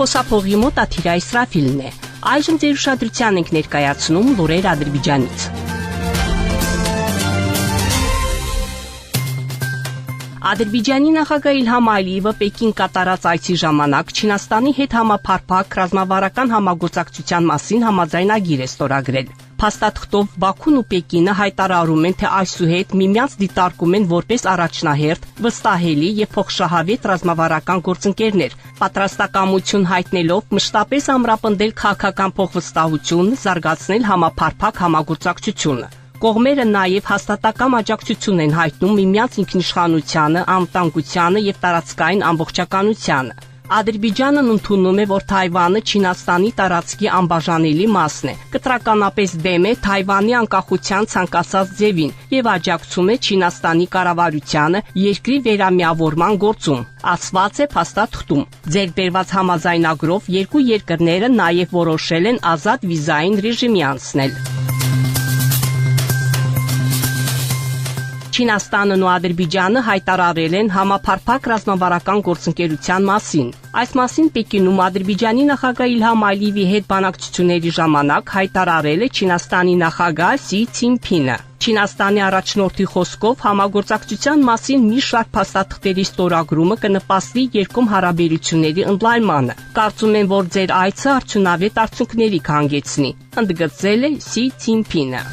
Խոսափողի մոտ Աթիրա Իսրաֆիլն է։ Այժմ ձեր ուշադրության ենք ներկայացնում լուրեր Ադրբեջանից։ Ադրբեջանի նախագահ Իլհամ Ալիևը Պեկին կատարած այցի ժամանակ Չինաստանի հետ համապարփակ ռազմավարական համագործակցության մասին համաձայնագիր է ստորագրել։ Փաստաթղթով Բաքուն ու Պեկինը հայտարարում են, թե այսուհետ միմյանց դիտարկում են որպես առաջնահերթ, վստահելի եւ փոխշահավետ ռազմավարական գործընկերներ, պատրաստակամություն հայտնելով մշտապես ամրապնդել քաղաքական փոխվստահություն, զարգացնել համապարփակ համագործակցությունը։ Կողմերը նաև հաստատակամ աջակցություն են հայտնում միմյանց ինքնիշխանությանը, անվտանգությանը եւ տարածքային ամբողջականությանը։ Ադրբեջանն ընդունում է, որ Թայվանը Չինաստանի տարածքի անբաժանելի մասն է, կտրականապես դեմ է Թայվանի անկախության ցանկացած ձևին եւ աջակցում է Չինաստանի կառավարությանը երկրի վերամիավորման գործում, ասված է փաստաթղթում։ Ձեռքբերված համաձայնագրով երկու երկրները նաև որոշել են ազատ վիզային ռեժիմի անցնել։ Չինաստանն ու Ադրբեջանը հայտարարել են համապարփակ ռազմավարական գործընկերության մասին։ Այս մասին Պեկինում Ադրբեջանի նախագահ Իլհամ Ալիևի հետ բանակցությունների ժամանակ հայտարարել է Չինաստանի նախագահ Սի Ցինփինը։ Չինաստանի առաջնորդի խոսքով համագործակցության մասին մի շարք փաստաթղթերի ստորագրումը կնպաստի երկկողմ հարաբերությունների ընդլայնմանը։ Կարծում եմ, որ ձեր այցը արդյունավետ արդյունքների կհանգեցնի, ընդգծել է Սի Ցինփինը։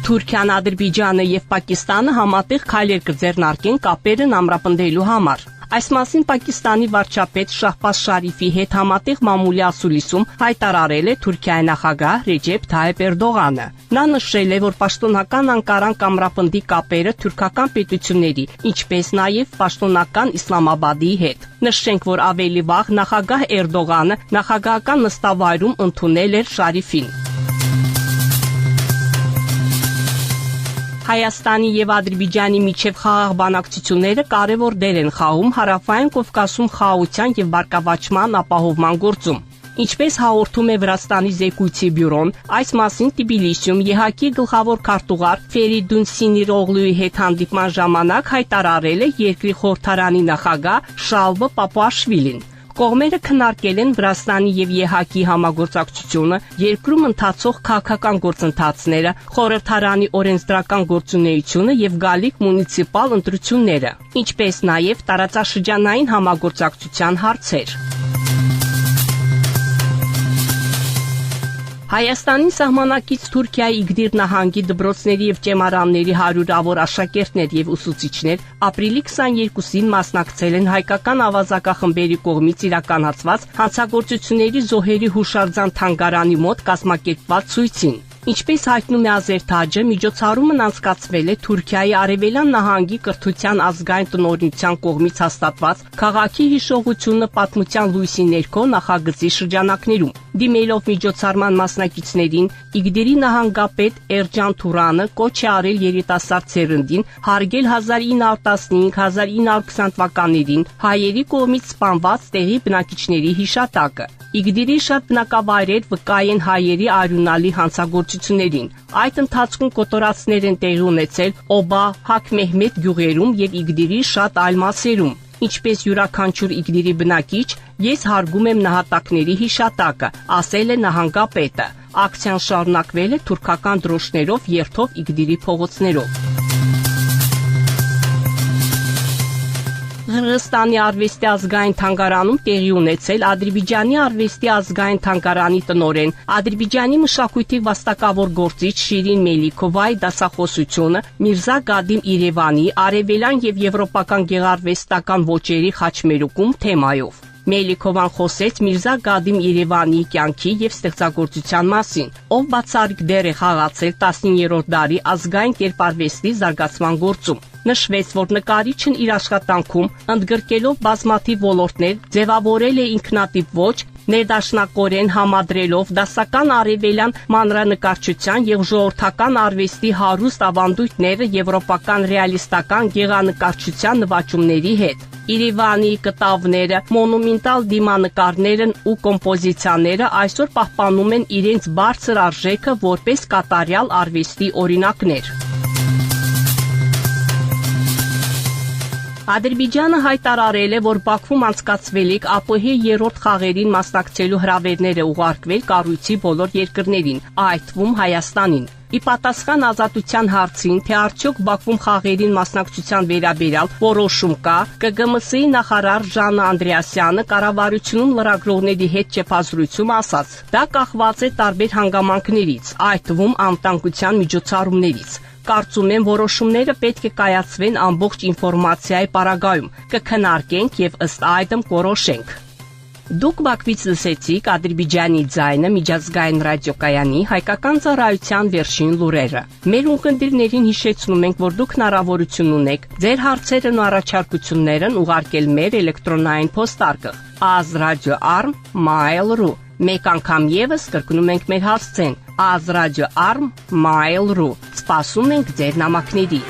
Թուրքիան, Ադրբեջանը եւ Պակիստանը համատեղ քայլեր կձեռնարկեն կապերն ամրապնդելու համար։ Այս մասին Պակիստանի վարչապետ Շահբազ Շարիֆի հետ համատեղ մամուլի ասուլիսում հայտարարել է Թուրքիայի նախագահ Ռեջեփ Թայիփ Էրդողանը։ Նա նշել է, որ պաշտոնական Անկարան կամրապնդի կապերը թուրքական պետությունների, ինչպես նաև պաշտոնական Իսլամաբադի հետ։ Նշենք, որ ավելի վաղ նախագահ Էրդողանը նախագահական նստավայրում ընդունել էր Շարիֆին։ Հայաստանի եւ Ադրբեջանի միջև խաղաղ բանակցությունները կարևոր դեր են խաղում Հարավային Կովկասում խաղաղության եւ բարգավաճման ապահովման գործում։ Ինչպես հաղորդում է Վրաստանի զեկույցի բյուրոն, այս մասին Թբիլիսիում ԵՀԿ-ի գլխավոր քարտուղար Ֆերիդուն Սինիրօղլուի հետ հանդիպման ժամանակ հայտարարել է երկրի խորհրդարանի նախագահ Շալվը Պապուաշվիլին։ Կողմերը քննարկել են Վրաստանի եւ ԵՀԿ-ի համագործակցությունը, երկրում ընթացող քաղաքական գործընթացները, խորհրդարանի օրենսդրական գործունեությունը եւ գալիք մունիցիպալ ընտրությունները, ինչպես նաեւ տարածաշրջանային համագործակցության հարցեր։ Հայաստանի սահմանակից Թուրքիայի Իգդիր նահանգի դպրոցների եւ ճեմարանների հարյուրավոր աշակերտներ եւ ուսուցիչներ ապրիլի 22-ին մասնակցել են հայկական ավազակախմբերի կողմից իրականացված հանցագործությունների զոհերի հուշարձան թանգարանի մոտ կազմակերպված ցույցին։ Ինչպես հայտնում է Ազերթաջը, միջոցառումն անցկացվել է Թուրքիայի Արևելյան նահանգի կրթության ազգային տնօրինության կողմից հաստատված քաղաքի հիշողությունը պատմության լույսի ներքո նախագծի շրջանակներում։ Դիմելով միջոցառման մասնակիցներին, Իգդիրի նահանգապետ Էրջան Թուրանը կոչ է արել երիտասարդ սերնդին հարգել 1915-1920 թվականներին հայերի կողմից սպանված տեղի բնակիչների հիշատակը։ Իգդիրի շատ բնակավայրեր վկայ են հայերի արյունալի հանցագործություններին։ Այդ ընթացքում կոտորածներ են տեղի ունեցել Օբա, Հակ Մեհմեդ գյուղերում եւ Իգդիրի շատ այլ մասերում։ Ինչպես յուրաքանչյուր Իգդիրի բնակիչ, ես հարգում եմ նահատակների հիշատակը, ասել է նահանգապետը։ Ակցիան շարունակվել է թուրքական դրոշներով երթով Իգդիրի փողոցներով։ Հնդկաստանի արվեստի ազգային թանգարանում տեղի ունեցել Ադրբեջանի արվեստի ազգային թանգարանի տնօրեն, Ադրբեջանի մշակույթի վաստակավոր գործիչ Շիրին Մելիքովայի դասախոսությունը Միրզա Գադիմ Իրևանի արևելյան եւ եվրոպական գեղարվեստական ոճերի խաչմերուկում թեմայով։ Մելիքովան խոսեց Միրզա Գադիմ Իրևանի կյանքի եւ ստեղծագործության մասին, ով բացառիկ դեր է խաղացել 19-րդ դարի ազգային կերպարվեստի զարգացման գործում։ Նշվեց, որ նկարիչն իր աշխատանքում, ընդգրկելով բազմաթիվ ոլորտներ, ձևավորել է ինքնատիպ ոճ, ներդաշնակորեն համադրելով դասական արևելյան մանրանկարչության եւ ժողովրդական արվեստի հարուստ ավանդույթները եվրոպական ռեալիստական գեղանկարչության նվաճումների հետ։ Իրևանի կտավները, մոնումենտալ դիմանկարներն ու կոմպոզիցիաները այսօր պահպանում են իրենց բարձր արժեքը որպես կատարյալ արվեստի օրինակներ։ Ադրբեջանը հայտարարել է, որ Բաքվում անցկացվելիք ԱՊՀ երրորդ խաղերին մասնակցելու հրավերներ է ուղարկվել կառույցի բոլոր երկրներին, այդ թվում Հայաստանին։ Ի պատասխան Ազատության հարցին, թե արդյոք Բաքվում խաղերին մասնակցության վերաբերյալ որոշում կա, ԿԳՄՍ-ի նախարար Ժաննա Անդրեասյանը կառավարությունում լրագրողների հետ ճեպազրույցում ասաց. դա կախված է տարբեր հանգամանքներից, այդ թվում անվտանգության միջոցառումներից։ Կարծում եմ, որոշումները պետք է կայացվեն ամբողջ ինֆորմացիայի պարագայում, կքննարկենք եւ ըստ այդմ կորոշենք։ Դուք Բաքվից լսեցիք Ադրբեջանի ձայնը միջազգային ռադիոկայանի հայկական ծառայության վերջին լուրերը։ Մեր ունկնդիրներին հիշեցնում ենք, որ դուք հնարավորություն ունեք ձեր հարցերն ու առաջարկություններն ուղարկել մեր էլեկտրոնային փոստարկղ azradio@mail.ru։ Մեկ անգամ եւս կրկնում ենք մեր հասցեն azradio@mail.ru։ Սպասում ենք ձեր նամակների։